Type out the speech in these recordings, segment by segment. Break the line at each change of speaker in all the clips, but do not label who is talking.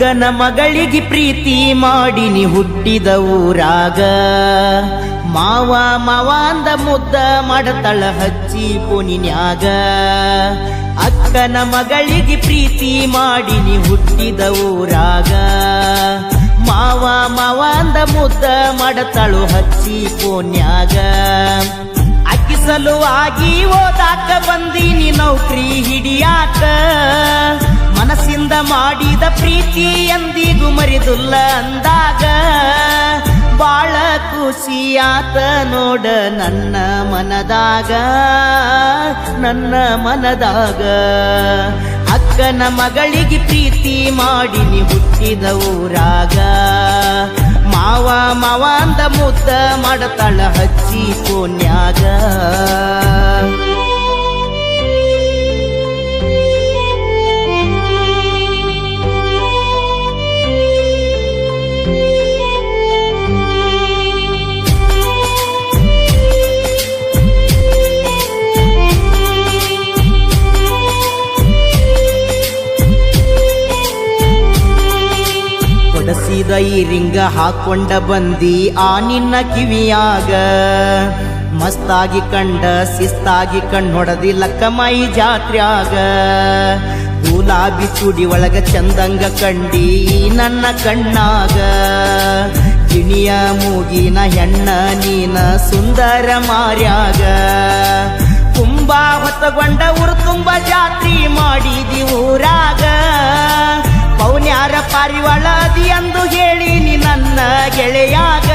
ಅಕ್ಕನ ಮಗಳಿಗೆ ಪ್ರೀತಿ ಮಾಡಿನಿ ಹುಟ್ಟಿದ ಊರಾಗ ಮಾವ ಮಾವ ಅಂದ ಮುದ್ದ ಮಾಡತಳ ಹಚ್ಚಿ ಪೋನಿನ್ಯಾಗ ಅಕ್ಕನ ಮಗಳಿಗೆ ಪ್ರೀತಿ ಮಾಡಿನಿ ಹುಟ್ಟಿದ ಊರಾಗ ಮಾವ ಮಾವ ಅಂದ ಮುದ್ದ ಮಾಡತಳು ಹಚ್ಚಿ ಪೋನ್ಯಾಗ ಅಕ್ಕಿ ಸಲುವಾಗಿ ಓದಾಕ ಬಂದೀನಿ ನೌಕರಿ ಹಿಡಿಯಾಕ ಮನಸ್ಸಿಂದ ಮಾಡಿದ ಪ್ರೀತಿ ಎಂದಿಗೂ ಮರಿದುಲ್ಲ ಅಂದಾಗ ಬಾಳ ಖುಷಿಯಾತ ನೋಡ ನನ್ನ ಮನದಾಗ ಅಕ್ಕನ ಮಗಳಿಗೆ ಪ್ರೀತಿ ಮಾಡಿನಿ ಹುಟ್ಟಿದ ಊರಾಗ ಮಾವ ಮಾವ ಅಂದ ಮುದ್ದ ಮಾಡತಾಳ ಹಚ್ಚಿ ಪೋನ್ಯಾಗ ಕೊಡಸಿದ ಈ ರಿಂಗ ಹಾಕೊಂಡ ಬಂದಿ ಆ ನಿನ್ನ ಕಿವಿಯಾಗ ಮಸ್ತಾಗಿ ಕಂಡ ಶಿಸ್ತಾಗಿ ಕಣ್ಣೊಡದಿ ಲಕ್ಕಮಾಯಿ ಜಾತ್ರ್ಯಾಗ ಗುಲಾಬಿ ಚೂಡಿ ಒಳಗ ಚಂದಂಗ ಕಂಡಿ ನನ್ನ ಕಣ್ಣಾಗ ಗಿಣಿಯ ಮೂಗಿನ ಹೆಣ್ಣ ನೀನ ಸುಂದರ ಮಾರ್ಯಾಗ ತುಂಬಾ ಹೊತ್ತಗೊಂಡ ಊರು ತುಂಬ ಜಾತ್ರಿ ಮಾಡಿದಿ ಊರಾಗ ಪೌನ್ಯಾರ ಪಾರಿವಾಳದಿ ಎಂದು ಹೇಳಿನಿ ನನ್ನ ಗೆಳೆಯಾಗ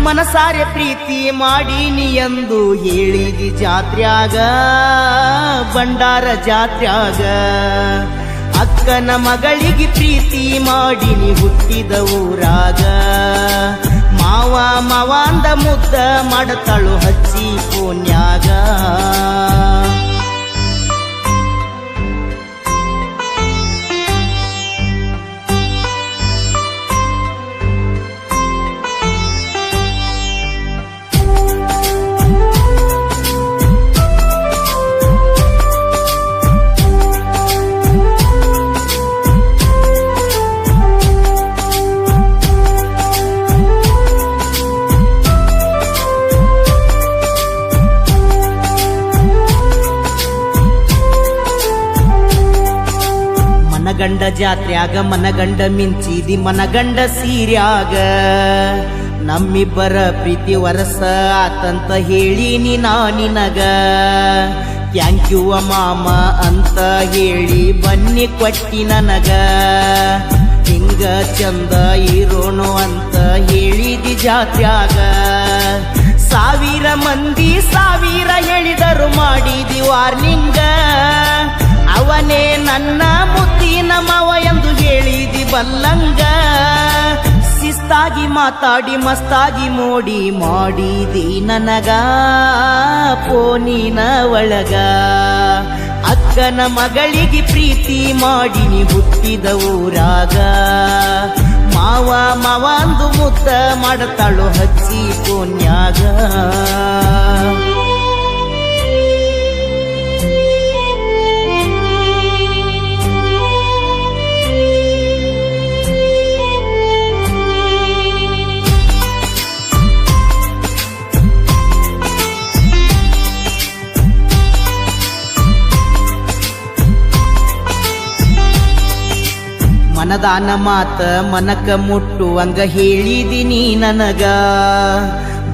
ಮನಸಾರೆ ಪ್ರೀತಿ ಮಾಡೀನಿ ಎಂದು ಹೇಳಿದಿ ಜಾತ್ರ್ಯಾಗ ಬಂಡಾರ ಜಾತ್ರ್ಯಾಗ ಅಕ್ಕನ ಮಗಳಿಗೆ ಪ್ರೀತಿ ಮಾಡಿನಿ ಹುಟ್ಟಿದ ಊರಾಗ ಮಾವ ಮಾವ ಅಂದ ಮುದ್ದ ಮಾಡತಾಳು ಹಚ್ಚಿ ಪೋನ್ಯಾಗ ಮನಗಂಡ ಜಾತ್ರ್ಯಾಗ ಮನಗಂಡ ಮಿಂಚಿದಿ ಮನಗಂಡ ಸೀರ್ಯಾಗ ನಮ್ಮಿಬ್ಬರ ಪ್ರೀತಿ ವರಸ ಆತಂತ ಹೇಳಿನಿ ನಿನಗ ಥ್ಯಾಂಕ್ ಯು ಮಾಮ ಅಂತ ಹೇಳಿ ಬನ್ನಿ ಕೊಟ್ಟಿ ನನಗ ಹಿಂಗ ಚಂದ ಇರೋಣು ಅಂತ ಹೇಳಿದಿ ಜಾತ್ರ್ಯಾಗ ಸಾವಿರ ಮಂದಿ ಸಾವಿರ ಹೇಳಿದರು ಮಾಡಿದಿ ವಾರ್ನಿಂಗ ಅವನೇ ನನ್ನ ಮುದ್ದಿನ ಮಾವ ಎಂದು ಹೇಳಿದಿ ಬಲ್ಲಂಗ ಶಿಸ್ತಾಗಿ ಮಾತಾಡಿ ಮಸ್ತಾಗಿ ಮೋಡಿ ಮಾಡಿದಿ ನನಗ ಪೋನಿನ ಒಳಗ ಅಕ್ಕನ ಮಗಳಿಗೆ ಪ್ರೀತಿ ಮಾಡಿನಿ ಹುಟ್ಟಿದ ಊರಾಗ ಮಾವ ಮಾವ ಅಂದು ಮುದ್ದ ಮಾಡತಾಳು ಹಚ್ಚಿ ಪೋನ್ಯಾಗ ಮನದಾನ ಮಾತ ಮನಕ ಮುಟ್ಟುವಂಗ ಹೇಳಿದಿನಿ ನನಗ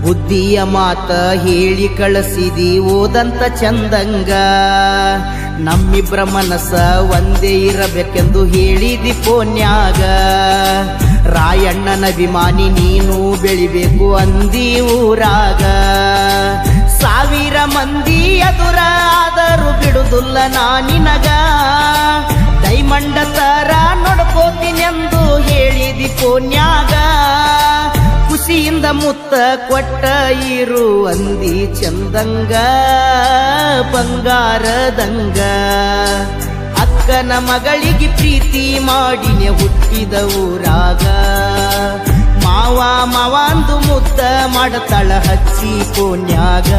ಬುದ್ಧಿಯ ಮಾತ ಹೇಳಿ ಕಳಿಸಿದಿ ಓದಂತ ಚಂದಂಗ ನಮ್ಮಿಬ್ರ ಮನಸ್ಸ ಒಂದೇ ಇರಬೇಕೆಂದು ಹೇಳಿದಿ ಪೋನ್ಯಾಗ ರಾಯಣ್ಣನ ಅಭಿಮಾನಿ ನೀನು ಬೆಳಿಬೇಕು ಅಂದಿ ಊರಾಗ ಸಾವಿರ ಮಂದಿ ಎದುರ ಆದರೂ ಬಿಡುವುದಿಲ್ಲ ನಿನಗ ಡೈಮಂಡ ತರ ನೋಡ್ಕೋತೀನೆಂದು ಹೇಳಿದಿ ಪೋನ್ಯಾಗ ಖುಷಿಯಿಂದ ಮುತ್ತ ಕೊಟ್ಟ ಇರು ಅಂದಿ ಚಂದಂಗ ಬಂಗಾರದಂಗ ಅಕ್ಕನ ಮಗಳಿಗೆ ಪ್ರೀತಿ ಮಾಡಿನೆ ಹುಟ್ಟಿದ ಊರಾಗ ಮಾವ ಮಾವ ಅಂದು ಮುದ್ದ ಮಾಡತಾಳ ಹಚ್ಚಿ ಪೋನ್ಯಾಗ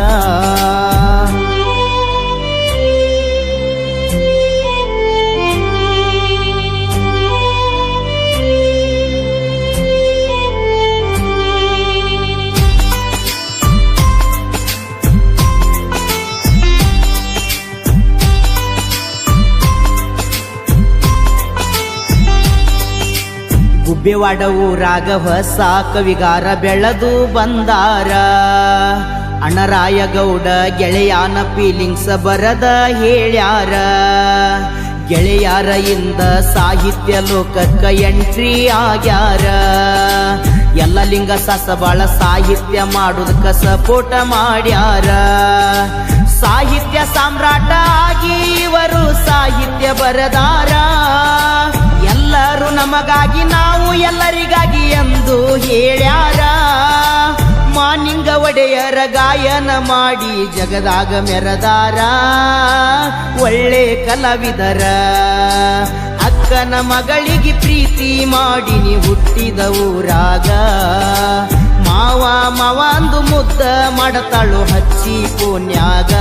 ಗುಬ್ಬೇವಾಡ ಊರಾಗ ಹೊಸ ಕವಿಗಾರ ಬೆಳೆದು ಬಂದಾರ. ಅಣ್ಣರಾಯಗೌಡ ಗೆಳೆಯಾನ ಫೀಲಿಂಗ್ಸ್ ಬರದ ಹೇಳ್ಯಾರ. ಗೆಳೆಯರ ಇಂದ ಸಾಹಿತ್ಯ ಲೋಕಕ್ಕ ಎಂಟ್ರಿ ಆಗ್ಯಾರ. ಎಲ್ಲ ಲಿಂಗ ಸಸಬಾಳ ಸಾಹಿತ್ಯ ಮಾಡುದಕ್ಕ ಸಪೋರ್ಟ ಮಾಡ್ಯಾರ. ಸಾಹಿತ್ಯ ಸಾಮ್ರಾಟ ಆಗಿ ಇವರು ಸಾಹಿತ್ಯ ಬರದಾರ. ಎಲ್ಲರೂ ನಮಗಾಗಿ ನಾವು ಎಲ್ಲರಿಗಾಗಿ ಎಂದು ಹೇಳ್ಯಾರ. ಮಾನಿಂಗ ಒಡೆಯರ ಗಾಯನ ಮಾಡಿ ಜಗದಾಗ ಮೆರದಾರ. ಒಳ್ಳೆ ಕಲಾವಿದರ ಅಕ್ಕನ ಮಗಳಿಗೆ ಪ್ರೀತಿ ಮಾಡಿ ನೀ ಹುಟ್ಟಿದ ಊರಾಗ. ಮಾವ ಮಾವ ಅಂದು ಮುದ್ದ ಮಾಡತಾಳು ಹಚ್ಚಿ ಪುಣ್ಯಾಗ.